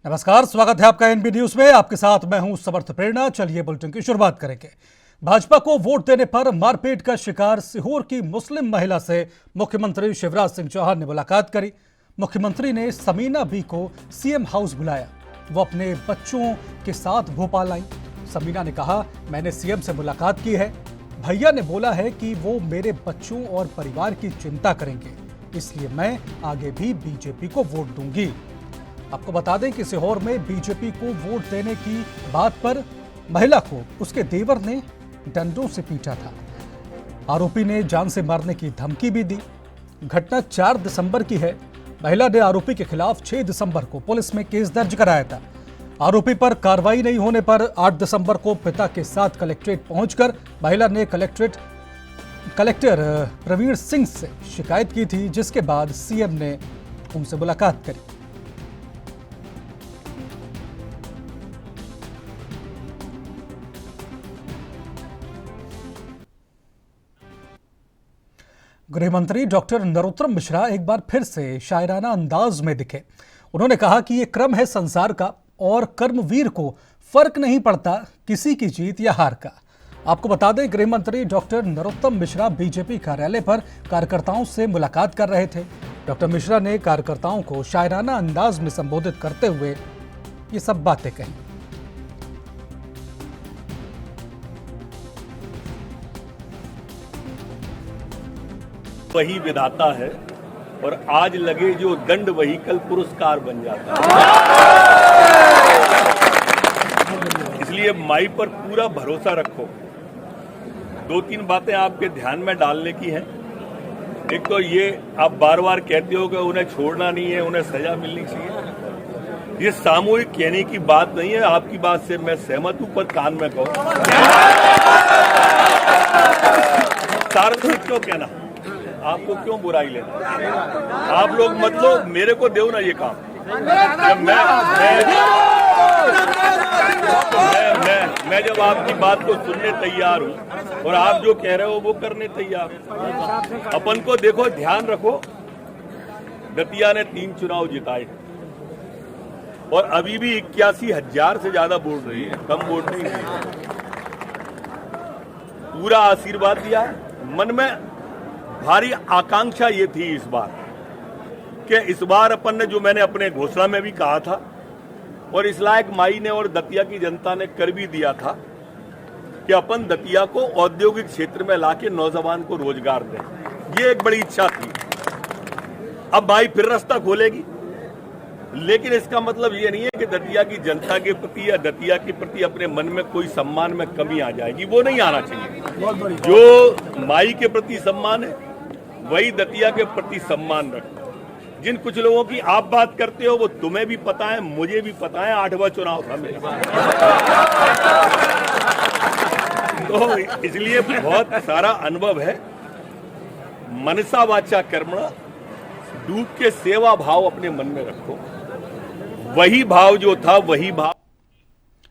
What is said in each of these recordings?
नमस्कार, स्वागत है आपका एनबी न्यूज में। आपके साथ मैं हूं समर्थ प्रेरणा। चलिए बुलेटिन की शुरुआत करेंगे। भाजपा को वोट देने पर मारपीट का शिकार सीहोर की मुस्लिम महिला से मुख्यमंत्री शिवराज सिंह चौहान ने मुलाकात करी। मुख्यमंत्री ने समीना बी को सीएम हाउस बुलाया। वो अपने बच्चों के साथ भोपाल आई। समीना ने कहा, मैंने सीएम से मुलाकात की है। भैया ने बोला है कि वो मेरे बच्चों और परिवार की चिंता करेंगे, इसलिए मैं आगे भी बीजेपी को वोट दूंगी। आपको बता दें कि सीहोर में बीजेपी को वोट देने की बात पर महिला को उसके देवर ने डंडों से पीटा था। आरोपी ने जान से मारने की धमकी भी दी। घटना 4 दिसंबर की है। महिला ने आरोपी के खिलाफ 6 दिसंबर को पुलिस में केस दर्ज कराया था। आरोपी पर कार्रवाई नहीं होने पर 8 दिसंबर को पिता के साथ कलेक्ट्रेट पहुंचकर महिला ने कलेक्टर प्रवीण सिंह से शिकायत की थी, जिसके बाद सीएम ने उनसे मुलाकात करी। गृह मंत्री डॉक्टर नरोत्तम मिश्रा एक बार फिर से शायराना अंदाज में दिखे। उन्होंने कहा कि ये क्रम है संसार का और कर्मवीर को फर्क नहीं पड़ता किसी की जीत या हार का। आपको बता दें, गृह मंत्री डॉक्टर नरोत्तम मिश्रा बीजेपी कार्यालय पर कार्यकर्ताओं से मुलाकात कर रहे थे। डॉक्टर मिश्रा ने कार्यकर्ताओं को शायराना अंदाज में संबोधित करते हुए ये सब बातें कही। वही विधाता है और आज लगे जो दंड वही कल पुरस्कार बन जाता है। इसलिए माई पर पूरा भरोसा रखो। 2-3 बातें आपके ध्यान में डालने की हैं। एक तो ये आप बार बार कहते हो कि उन्हें छोड़ना नहीं है, उन्हें सजा मिलनी चाहिए। ये सामूहिक कहने की बात नहीं है। आपकी बात से मैं सहमत हूं, पर कान में कहो सार्वजनिक क्यों कहना, आपको क्यों बुराई लेना। आप लोग मत लो, मेरे को दो ना ये काम। मैं जब आपकी बात को सुनने तैयार हूं और आप जो कह रहे हो वो करने तैयार हूं। अपन को देखो, ध्यान रखो, दतिया ने 3 चुनाव जिताए और अभी भी 81,000 से ज्यादा वोट रही है, कम वोट नहीं है। पूरा आशीर्वाद दिया। मन में भारी आकांक्षा ये थी इस बार कि इस बार अपन ने, जो मैंने अपने घोषणा में भी कहा था और इस लायक माई ने और दतिया की जनता ने कर भी दिया था कि अपन दतिया को औद्योगिक क्षेत्र में लाके नौजवान को रोजगार दें। ये एक बड़ी इच्छा थी। अब माई फिर रास्ता खोलेगी, लेकिन इसका मतलब ये नहीं है कि दतिया की जनता के प्रति या दतिया के प्रति अपने मन में कोई सम्मान में कमी आ जाएगी। वो नहीं आना चाहिए। जो माई के प्रति सम्मान है वही दतिया के प्रति सम्मान रखो। जिन कुछ लोगों की आप बात करते हो वो तुम्हें भी पता है, मुझे भी पता है। 8वां चुनाव था मेरा। तो इसलिए बहुत सारा अनुभव है। मनसा वाचा कर्मणा, डूब के सेवा भाव अपने मन में रखो। वही भाव जो था वही भाव।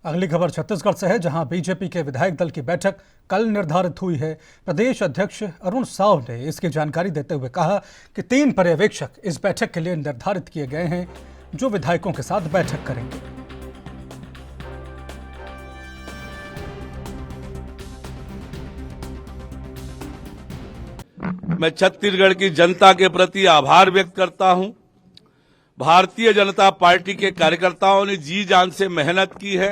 अगली खबर छत्तीसगढ़ से है, जहां बीजेपी के विधायक दल की बैठक कल निर्धारित हुई है। प्रदेश अध्यक्ष अरुण साव ने इसकी जानकारी देते हुए कहा कि 3 पर्यवेक्षक इस बैठक के लिए निर्धारित किए गए हैं, जो विधायकों के साथ बैठक करेंगे। मैं छत्तीसगढ़ की जनता के प्रति आभार व्यक्त करता हूं। भारतीय जनता पार्टी के कार्यकर्ताओं ने जी जान से मेहनत की है।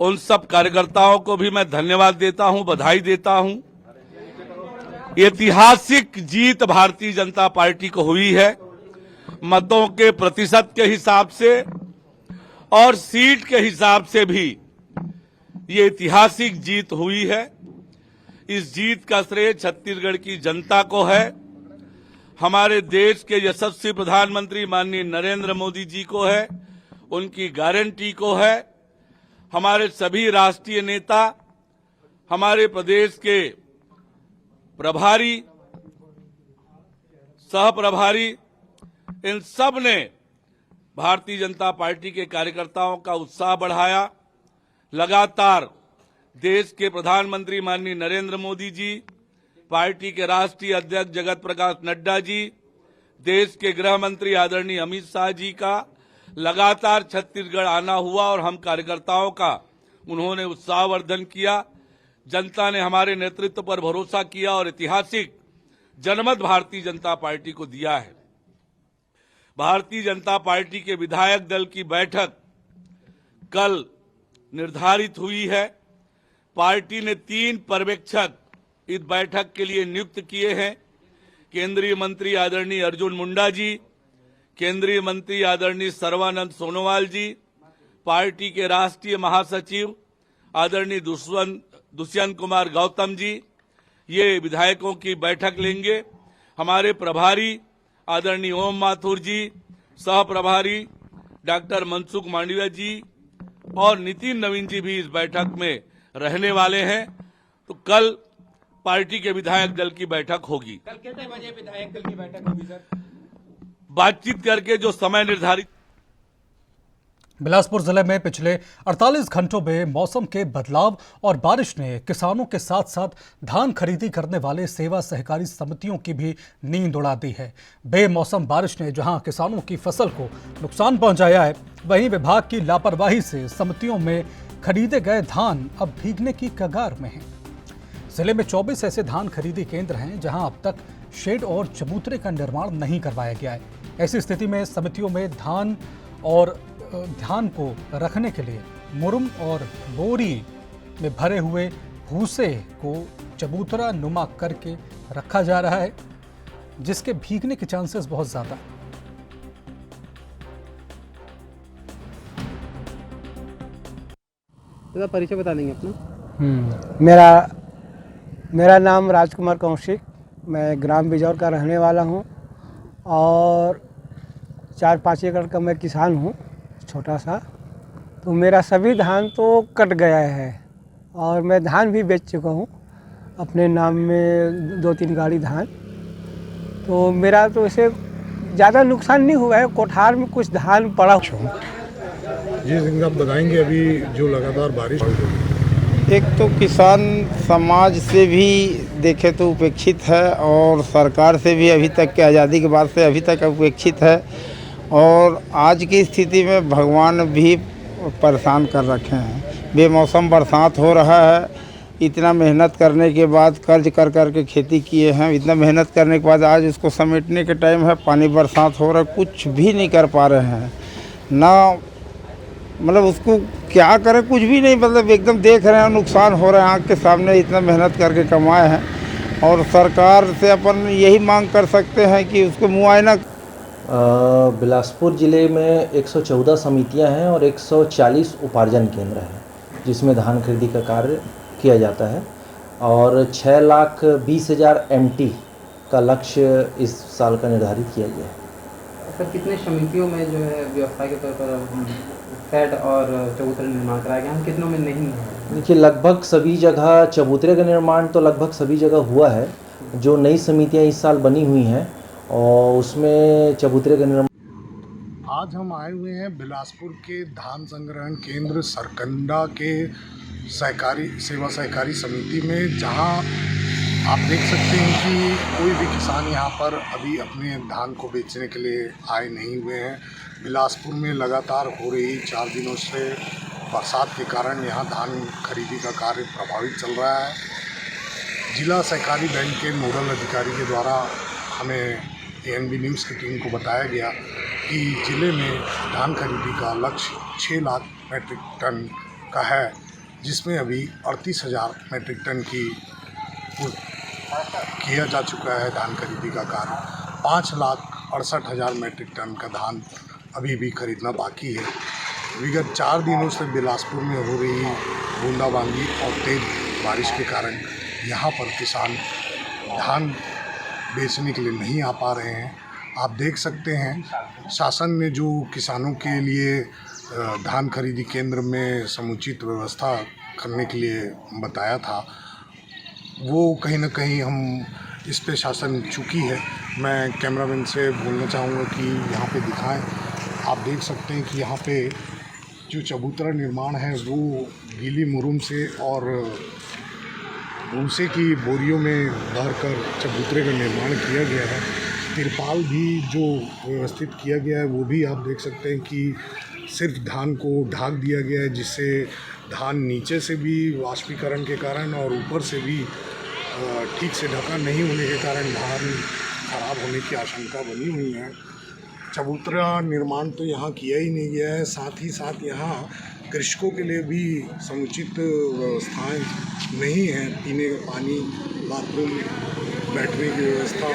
उन सब कार्यकर्ताओं को भी मैं धन्यवाद देता हूं, बधाई देता हूं। ऐतिहासिक जीत भारतीय जनता पार्टी को हुई है। मतों के प्रतिशत के हिसाब से और सीट के हिसाब से भी ये ऐतिहासिक जीत हुई है। इस जीत का श्रेय छत्तीसगढ़ की जनता को है, हमारे देश के यशस्वी प्रधानमंत्री माननीय नरेंद्र मोदी जी को है, उनकी गारंटी को है। हमारे सभी राष्ट्रीय नेता, हमारे प्रदेश के प्रभारी, सह प्रभारी, इन सब ने भारतीय जनता पार्टी के कार्यकर्ताओं का उत्साह बढ़ाया। लगातार देश के प्रधानमंत्री माननीय नरेंद्र मोदी जी, पार्टी के राष्ट्रीय अध्यक्ष जगत प्रकाश नड्डा जी, देश के गृह मंत्री आदरणीय अमित शाह जी का लगातार छत्तीसगढ़ आना हुआ और हम कार्यकर्ताओं का उन्होंने उत्साहवर्धन किया। जनता ने हमारे नेतृत्व पर भरोसा किया और ऐतिहासिक जनमत भारतीय जनता पार्टी को दिया है। भारतीय जनता पार्टी के विधायक दल की बैठक कल निर्धारित हुई है। पार्टी ने 3 पर्यवेक्षक इस बैठक के लिए नियुक्त किए हैं। केंद्रीय मंत्री आदरणीय अर्जुन मुंडा जी, केंद्रीय मंत्री आदरणीय सर्बानंद सोनोवाल जी, पार्टी के राष्ट्रीय महासचिव आदरणीय दुष्यंत कुमार गौतम जी ये विधायकों की बैठक लेंगे। हमारे प्रभारी आदरणीय ओम माथुर जी, सह प्रभारी डॉक्टर मनसुख मांडविया जी और नितिन नवीन जी भी इस बैठक में रहने वाले हैं। तो कल पार्टी के विधायक दल की बैठक होगी। कल कितने बजे विधायक दल की बैठक होगी सर? बातचीत करके जो समय निर्धारित। बिलासपुर जिले में पिछले 48 घंटों में मौसम के बदलाव और बारिश ने किसानों के साथ साथ धान खरीदी करने वाले सेवा सहकारी समितियों की भी नींद उड़ा दी है। बेमौसम बारिश ने जहां किसानों की फसल को नुकसान पहुंचाया है, वहीं विभाग की लापरवाही से समितियों में खरीदे गए धान अब भीगने की कगार में हैं। जिले में 24 ऐसे धान खरीदी केंद्र हैं जहां अब तक शेड और चबूतरे का निर्माण नहीं करवाया गया है। ऐसी स्थिति में समितियों में धान को रखने के लिए मुरुम और बोरी में भरे हुए भूसे को चबूतरा नुमा करके रखा जा रहा है, जिसके भीगने के चांसेस बहुत ज्यादा। तो परिचय बता देंगे अपना? मेरा नाम राजकुमार कौशिक, मैं ग्राम बिजौर का रहने वाला हूं और 4-5 एकड़ का मैं किसान हूं, छोटा सा। तो मेरा सभी धान तो कट गया है और मैं धान भी बेच चुका हूं, अपने नाम में 2-3 गाड़ी धान। तो मेरा तो ऐसे ज़्यादा नुकसान नहीं हुआ है, कोठार में कुछ धान पड़ा। जी सिंह आप बताएंगे, अभी जो लगातार बारिश एक तो किसान समाज से भी देखे तो उपेक्षित है और सरकार से भी अभी तक के आज़ादी के बाद से अभी तक उपेक्षित है और आज की स्थिति में भगवान भी परेशान कर रखे हैं। बेमौसम बरसात हो रहा है, इतना मेहनत करने के बाद कर्ज कर कर के खेती किए हैं, इतना मेहनत करने के बाद आज उसको समेटने के टाइम है, पानी बरसात हो रहा है, कुछ भी नहीं कर पा रहे हैं ना। मतलब उसको क्या करें, कुछ भी नहीं, मतलब एकदम देख रहे हैं नुकसान हो रहा है आँख के सामने, इतना मेहनत करके कमाए हैं। और सरकार से अपन यही मांग कर सकते हैं कि उसको मुआयना। बिलासपुर जिले में 114 समितियां हैं और 140 उपार्जन केंद्र हैं जिसमें धान खरीदी का कार्य किया जाता है और 6,20,000 MT का लक्ष्य इस साल का निर्धारित किया गया है। सर कितने समितियों में जो है व्यवसाय के तौर पर शेड और चबूतरे निर्माण कराया गया, कितनों में नहीं है? देखिए लगभग सभी जगह चबूतरे का निर्माण तो लगभग सभी जगह हुआ है। जो नई समितियां इस साल बनी हुई हैं और उसमें चबूतरे का निर्माण। आज हम आए हुए हैं बिलासपुर के धान संग्रहण केंद्र सरकंडा के सेवा सहकारी समिति में, जहां आप देख सकते हैं कि कोई भी किसान यहां पर अभी अपने धान को बेचने के लिए आए नहीं हुए हैं। बिलासपुर में लगातार हो रही 4 दिनों से बरसात के कारण यहां धान खरीदी का कार्य प्रभावित चल रहा है। जिला सहकारी बैंक के नोडल अधिकारी के द्वारा हमें ANB न्यूज़ की टीम को बताया गया कि ज़िले में धान खरीदी का लक्ष्य 6 लाख मेट्रिक टन का है, जिसमें अभी 38,000 मेट्रिक टन की किया जा चुका है धान खरीदी का कार्य। 5,68,000 मेट्रिक टन का धान अभी भी खरीदना बाकी है। विगत 4 दिनों से बिलासपुर में हो रही बूंदाबांदी और तेज बारिश के कारण यहाँ पर किसान धान बेचने के लिए नहीं आ पा रहे हैं। आप देख सकते हैं शासन ने जो किसानों के लिए धान खरीदी केंद्र में समुचित व्यवस्था करने के लिए बताया था, वो कहीं ना कहीं हम इस पे शासन चूकी है। मैं कैमरामैन से बोलना चाहूँगा कि यहाँ पे दिखाएं। आप देख सकते हैं कि यहाँ पे जो चबूतरा निर्माण है वो गीली मुरुम से और भूसे की बोरियों में भरकर चबूतरे का निर्माण किया गया है। तिरपाल भी जो व्यवस्थित किया गया है वो भी आप देख सकते हैं कि सिर्फ धान को ढक दिया गया है, जिससे धान नीचे से भी वाष्पीकरण के कारण और ऊपर से भी ठीक से ढका नहीं होने के कारण धान खराब होने की आशंका बनी हुई है। चबूतरा निर्माण तो यहाँ किया ही नहीं गया है, साथ ही साथ यहाँ कृषकों के लिए भी समुचित व्यवस्थाएं नहीं हैं। पीने का पानी, बाथरूम, बैठने की व्यवस्था,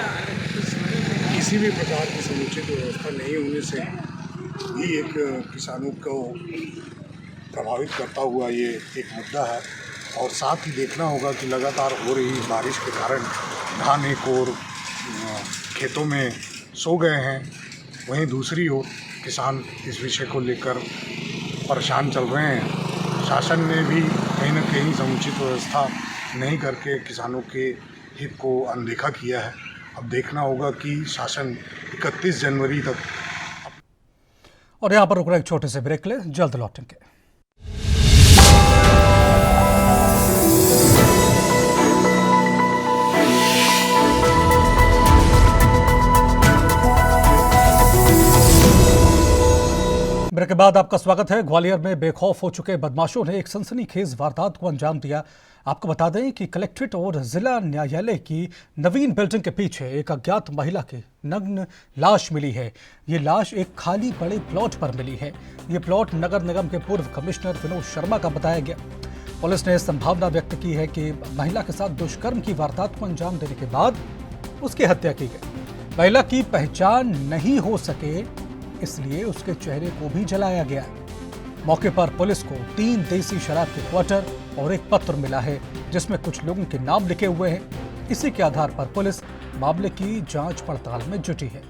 किसी भी प्रकार की समुचित व्यवस्था नहीं होने से भी एक किसानों को प्रभावित करता हुआ ये एक मुद्दा है। और साथ ही देखना होगा कि लगातार हो रही बारिश के कारण धान एक और खेतों में सो गए हैं, वहीं दूसरी ओर किसान इस विषय को लेकर परेशान चल रहे हैं। शासन ने भी कहीं न कहीं समुचित व्यवस्था नहीं करके किसानों के हित को अनदेखा किया है। अब देखना होगा कि शासन 31 जनवरी तक। और यहाँ पर रुक रहे एक छोटे से ब्रेक ले, जल्द लौटेंगे। ब्रेक के बाद आपका स्वागत है। ग्वालियर में बेखौफ हो चुके बदमाशों ने एक सनसनीखेज वारदात को अंजाम दिया। आपको बता दें कि कलेक्ट्रेट और जिला न्यायालय की नवीन बिल्डिंग के पीछे एक अज्ञात महिला की नग्न लाश मिली है। ये लाश एक खाली पड़े प्लॉट पर मिली है। ये प्लॉट नगर निगम के पूर्व कमिश्नर विनोद शर्मा का बताया गया। पुलिस ने संभावना व्यक्त की है कि महिला के साथ दुष्कर्म की वारदात को अंजाम देने के बाद उसकी हत्या की गई। महिला की पहचान नहीं हो सके, इसलिए उसके चेहरे को भी जलाया गया। मौके पर पुलिस को 3 देसी शराब के क्वार्टर और एक पत्र मिला है, जिसमें कुछ लोगों के नाम लिखे हुए हैं। इसी के आधार पर पुलिस मामले की जांच पड़ताल में जुटी है।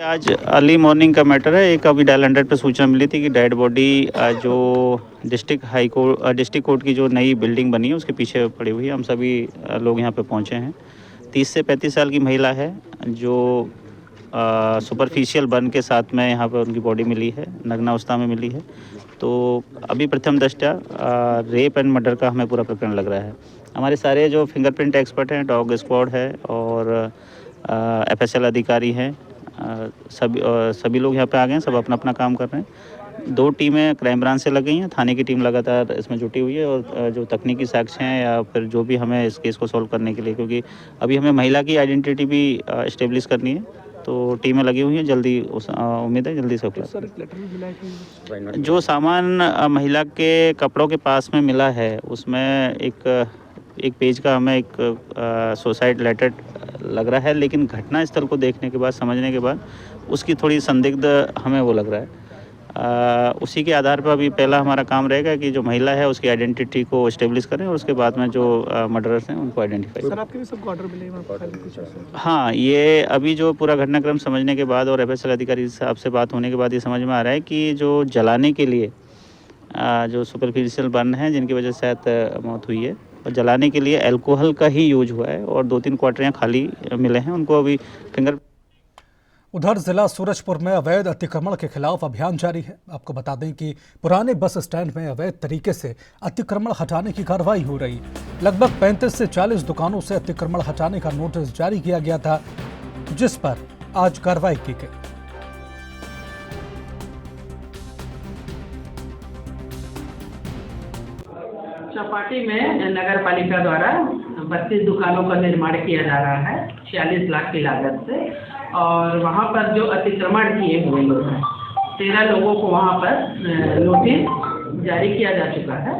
आज अर्ली मॉर्निंग का मैटर है। एक अभी डायल 100 पे सूचना मिली थी कि डेड बॉडी जो डिस्ट्रिक्ट कोर्ट की जो नई बिल्डिंग बनी है उसके पीछे पड़ी हुई है। हम सभी लोग यहाँ पे पहुँचे हैं। 30 से 35 साल की महिला है जो सुपरफिशियल बर्न के साथ में यहाँ पर उनकी बॉडी मिली है, नग्नावस्था में मिली है। तो अभी प्रथम दृष्टया रेप एंड मर्डर का हमें पूरा प्रकरण लग रहा है। हमारे सारे जो फिंगरप्रिंट एक्सपर्ट हैं, डॉग स्क्वाड है और FSL अधिकारी हैं, सभी लोग यहाँ पे आ गए हैं। सब अपना अपना काम कर रहे हैं। 2 टीमें क्राइम ब्रांच से लग गई हैं। थाने की टीम लगातार इसमें जुटी हुई है और जो तकनीकी साक्ष्य हैं या फिर जो भी हमें इस केस को सॉल्व करने के लिए, क्योंकि अभी हमें महिला की आइडेंटिटी भी इस्टेब्लिश करनी है, तो टीमें लगी हुई हैं। जल्दी उम्मीद है जल्दी सब। जो सामान महिला के कपड़ों के पास में मिला है उसमें एक पेज का हमें एक सुसाइड लेटर लग रहा है, लेकिन घटना स्थल को देखने के बाद, समझने के बाद उसकी थोड़ी संदिग्ध हमें वो लग रहा है। उसी के आधार पर अभी पहला हमारा काम रहेगा कि जो महिला है उसकी आइडेंटिटी को इस्टेब्लिश करें और उसके बाद में जो मर्डरर्स हैं उनको आइडेंटिफाई। सर, आपके भी सब ऑर्डर मिले हैं? हाँ, ये अभी जो पूरा घटनाक्रम समझने के बाद और FSL अधिकारी साहब से बात होने के बाद ये समझ में आ रहा है कि जो जलाने के लिए जो सुपरफिशियल बर्न है जिनकी वजह से शायद मौत हुई है, और जलाने के लिए अल्कोहल का ही यूज हुआ है और 2-3 क्वार्टर खाली मिले हैं। उनको अभी फिंगर। उधर जिला सूरजपुर में अवैध अतिक्रमण के खिलाफ अभियान जारी है। आपको बता दें कि पुराने बस स्टैंड में अवैध तरीके से अतिक्रमण हटाने की कार्रवाई हो रही। लगभग 35 से 40 दुकानों से अतिक्रमण हटाने का नोटिस जारी किया गया था, जिस पर आज कार्रवाई की गई। चौपाटी में नगर पालिका द्वारा 32 दुकानों का निर्माण किया जा रहा है 46 लाख की लागत से, और वहाँ पर जो अतिक्रमण किए हुए लोग हैं 13 लोगों को वहाँ पर नोटिस जारी किया जा चुका है,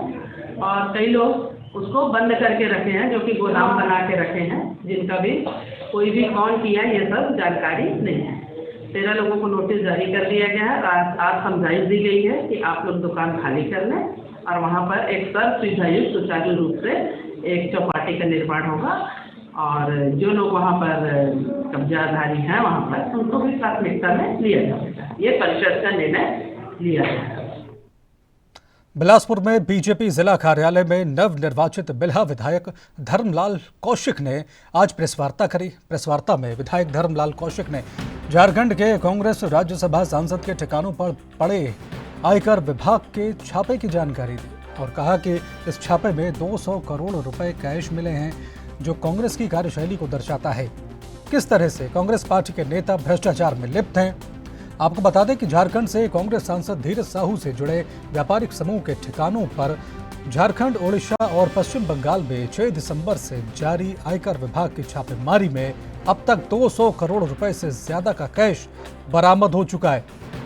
और कई लोग उसको बंद करके रखे हैं, जो कि गोदाम बना के रखे हैं, जिनका भी कोई भी कौन किया ये सब जानकारी नहीं है। 13 लोगों को नोटिस जारी कर दिया गया है। आज समझाइश दी गई है कि आप लोग दुकान खाली कर लें और वहाँ पर एक सर्व सुविधायुक्त सुचारू रूप से एक चौपाटी का निर्माण होगा, और जो लोग वहाँ पर कब्जाधारी हैं वहाँ पर उनको भी प्राथमिकता में लिया जाएगा। ये परिषद का निर्णय लिया जाएगा। बिलासपुर में बीजेपी जिला कार्यालय में नवनिर्वाचित बिल्हा विधायक धर्मलाल कौशिक ने आज प्रेस वार्ता करी। प्रेस वार्ता में विधायक धर्मलाल कौशिक ने झारखंड के कांग्रेस राज्यसभा सांसद के ठिकानों पर पड़े आयकर विभाग के छापे की जानकारी दी और कहा कि इस छापे में 200 करोड़ रुपए कैश मिले हैं। जो कांग्रेस की कार्यशैली को दर्शाता है। किस तरह से कांग्रेस पार्टी के नेता भ्रष्टाचार में लिप्त हैं। आपको बता दें कि झारखंड से कांग्रेस सांसद धीरज साहू से जुड़े व्यापारिक समूह के ठिकानों पर झारखंड, ओडिशा और पश्चिम बंगाल में 6 दिसंबर से जारी आयकर विभाग की छापेमारी में अब तक 200 करोड़ रुपए से ज्यादा का कैश बरामद हो चुका है।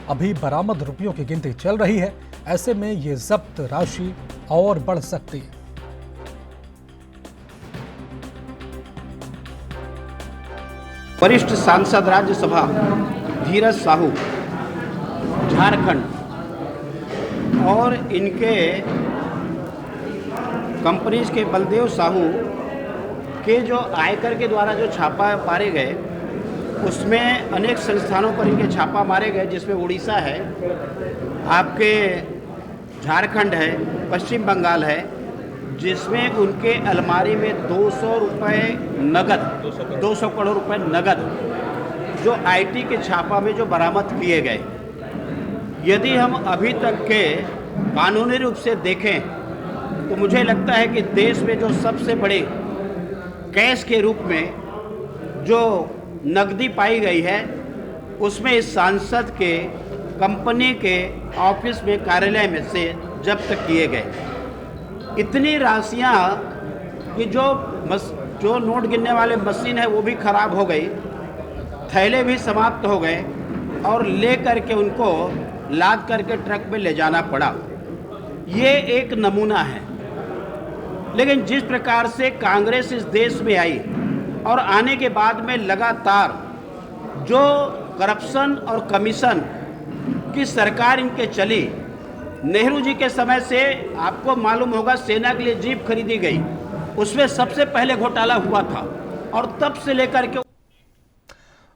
अभी बरामद रुपयों की गिनती चल रही है। ऐसे में ये जब्त राशि और बढ़ सकती है। वरिष्ठ सांसद राज्यसभा धीरज साहू झारखंड और इनके कंपनीज के बलदेव साहू के जो आयकर के द्वारा जो छापा मारे गए, उसमें अनेक संस्थानों पर इनके छापा मारे गए, जिसमें उड़ीसा है, आपके झारखंड है, पश्चिम बंगाल है, जिसमें उनके अलमारी में 200 रुपये नगद 200 करोड़ रुपए नगद जो आईटी के छापा में जो बरामद किए गए। यदि हम अभी तक के कानूनी रूप से देखें तो मुझे लगता है कि देश में जो सबसे बड़े कैश के रूप में जो नकदी पाई गई है, उसमें इस सांसद के कंपनी के ऑफिस में, कार्यालय में से जब्त किए गए इतनी राशियां कि जो नोट गिनने वाले मशीन है वो भी खराब हो गई, थैले भी समाप्त हो गए और ले करके उनको लाद करके ट्रक में ले जाना पड़ा। ये एक नमूना है। लेकिन जिस प्रकार से कांग्रेस इस देश में आई और आने के बाद में लगातार जो करप्शन और कमीशन की सरकार इनके चली, नेहरू जी के समय से आपको मालूम होगा सेना के लिए जीप खरीदी गई, उसमें सबसे पहले घोटाला हुआ था और तब से लेकर के।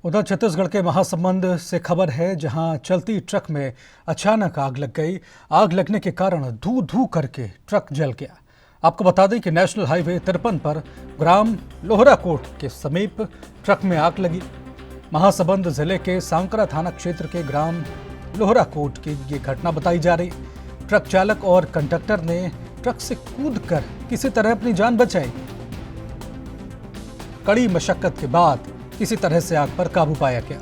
उधर छत्तीसगढ़ के महासमुंद से खबर है, जहां चलती ट्रक में अचानक आग लग गई। आग लगने के कारण धू धू करके ट्रक जल गया। आपको बता दें कि नेशनल हाईवे 53 पर ग्राम लोहराकोट के समीप ट्रक में आग लगी। महासमुंद जिले के सांकरा थाना क्षेत्र के ग्राम लोहराकोट की ये घटना बताई जा रही। ट्रक चालक और कंडक्टर ने ट्रक से कूदकर किसी तरह अपनी जान बचाई। कड़ी मशक्कत के बाद किसी तरह से आग पर काबू पाया गया।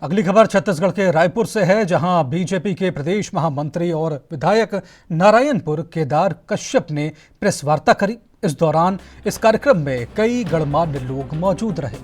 अगली खबर छत्तीसगढ़ के रायपुर से है, जहां बीजेपी के प्रदेश महामंत्री और विधायक नारायणपुर केदार कश्यप ने प्रेस वार्ता करी। इस दौरान इस कार्यक्रम में कई गणमान्य लोग मौजूद रहे।